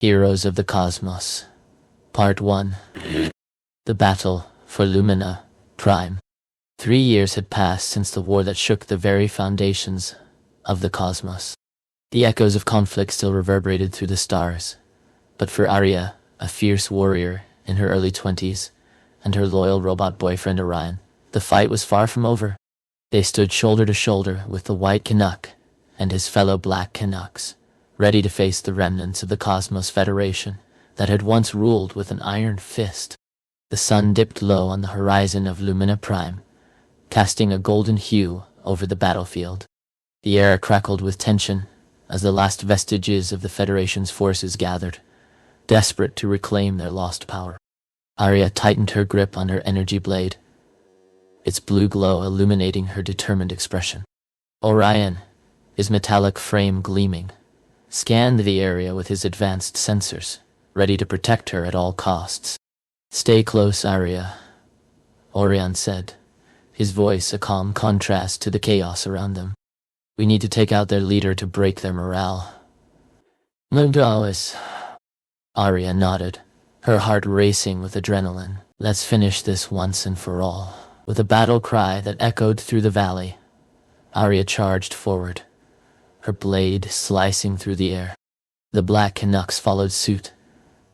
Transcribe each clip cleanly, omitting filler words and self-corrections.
Heroes of the Cosmos. Part 1. The Battle for Lumina Prime. 3 years had passed since the war that shook the very foundations of the cosmos. The echoes of conflict still reverberated through the stars. But for Arya, a fierce warrior in her early 20s, and her loyal robot boyfriend Orion, the fight was far from over. They stood shoulder to shoulder with the White Canuck and his fellow Black Canucks, ready to face the remnants of the Cosmos Federation that had once ruled with an iron fist. The sun dipped low on the horizon of Lumina Prime, casting a golden hue over the battlefield. The air crackled with tension as the last vestiges of the Federation's forces gathered, desperate to reclaim their lost power. Arya tightened her grip on her energy blade, its blue glow illuminating her determined expression. Orion, his metallic frame gleaming, scanned the area with his advanced sensors, ready to protect her at all costs. "Stay close, Arya," Orion said, his voice a calm contrast to the chaos around them. "We need to take out their leader to break their morale." "Mundois." Arya nodded, her heart racing with adrenaline. "Let's finish this once and for all." With a battle cry that echoed through the valley, Arya charged forward, her blade slicing through the air. The Black Canucks followed suit,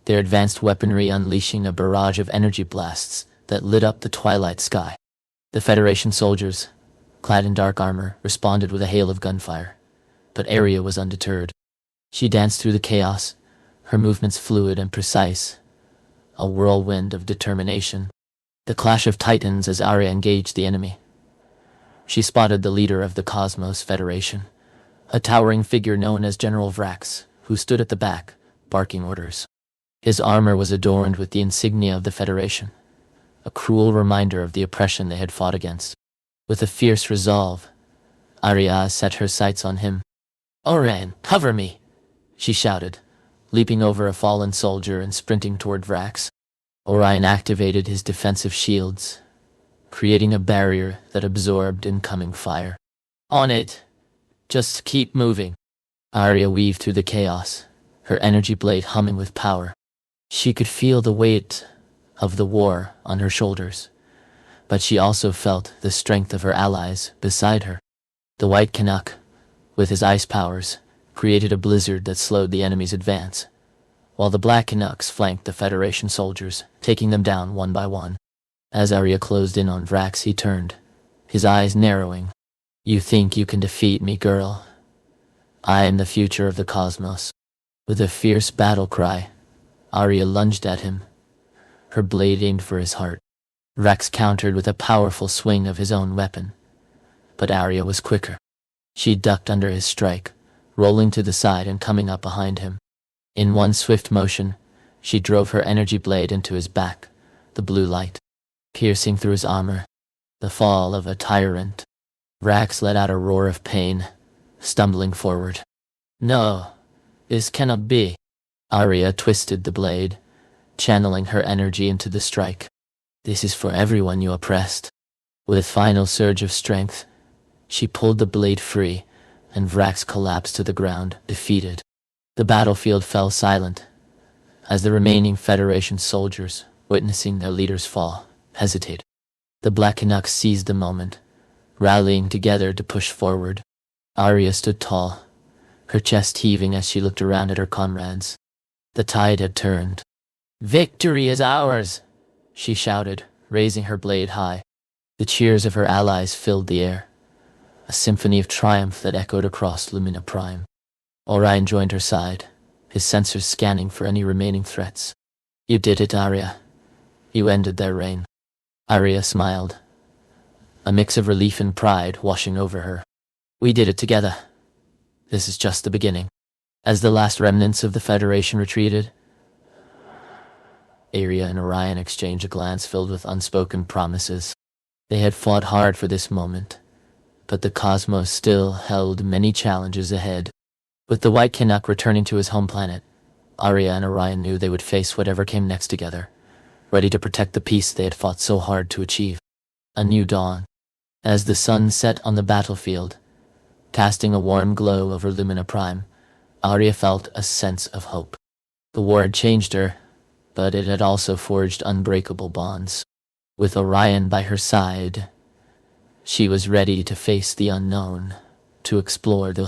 their advanced weaponry unleashing a barrage of energy blasts that lit up the twilight sky. The Federation soldiers, clad in dark armor, responded with a hail of gunfire, but Arya was undeterred. She danced through the chaos, her movements fluid and precise, a whirlwind of determination. The clash of titans as Arya engaged the enemy. She spotted the leader of the Cosmos Federation, a towering figure known as General Vrax, who stood at the back, barking orders. His armor was adorned with the insignia of the Federation, a cruel reminder of the oppression they had fought against. With a fierce resolve, Arya set her sights on him. "Orion, cover me!" she shouted, leaping over a fallen soldier and sprinting toward Vrax. Orion activated his defensive shields, creating a barrier that absorbed incoming fire. "On it! Just keep moving." Arya weaved through the chaos, her energy blade humming with power. She could feel the weight of the war on her shoulders, but she also felt the strength of her allies beside her. The White Canuck, with his ice powers, created a blizzard that slowed the enemy's advance, while the Black Canucks flanked the Federation soldiers, taking them down one by one. As Arya closed in on Vrax, he turned, his eyes narrowing. "You think you can defeat me, girl? I am the future of the cosmos." With a fierce battle cry, Arya lunged at him, her blade aimed for his heart. Vrax countered with a powerful swing of his own weapon, but Arya was quicker. She ducked under his strike, rolling to the side and coming up behind him. In one swift motion, she drove her energy blade into his back, the blue light piercing through his armor. The fall of a tyrant. Vrax let out a roar of pain, stumbling forward. "No, this cannot be." Arya twisted the blade, channeling her energy into the strike. "This is for everyone you oppressed." With a final surge of strength, she pulled the blade free, and Vrax collapsed to the ground, defeated. The battlefield fell silent, as the remaining Federation soldiers, witnessing their leader's fall, hesitated. The Black Canucks seized the moment, rallying together to push forward. Arya stood tall, her chest heaving as she looked around at her comrades. The tide had turned. "Victory is ours!" she shouted, raising her blade high. The cheers of her allies filled the air, a symphony of triumph that echoed across Lumina Prime. Orion joined her side, his sensors scanning for any remaining threats. "You did it, Arya. You ended their reign." Arya smiled, a mix of relief and pride washing over her. "We did it together. This is just the beginning." As the last remnants of the Federation retreated, Arya and Orion exchanged a glance filled with unspoken promises. They had fought hard for this moment, but the cosmos still held many challenges ahead. With the White Canuck returning to his home planet, Arya and Orion knew they would face whatever came next together, ready to protect the peace they had fought so hard to achieve. A new dawn. As the sun set on the battlefield, casting a warm glow over Lumina Prime, Arya felt a sense of hope. The war had changed her, but it had also forged unbreakable bonds. With Orion by her side, she was ready to face the unknown, to explore the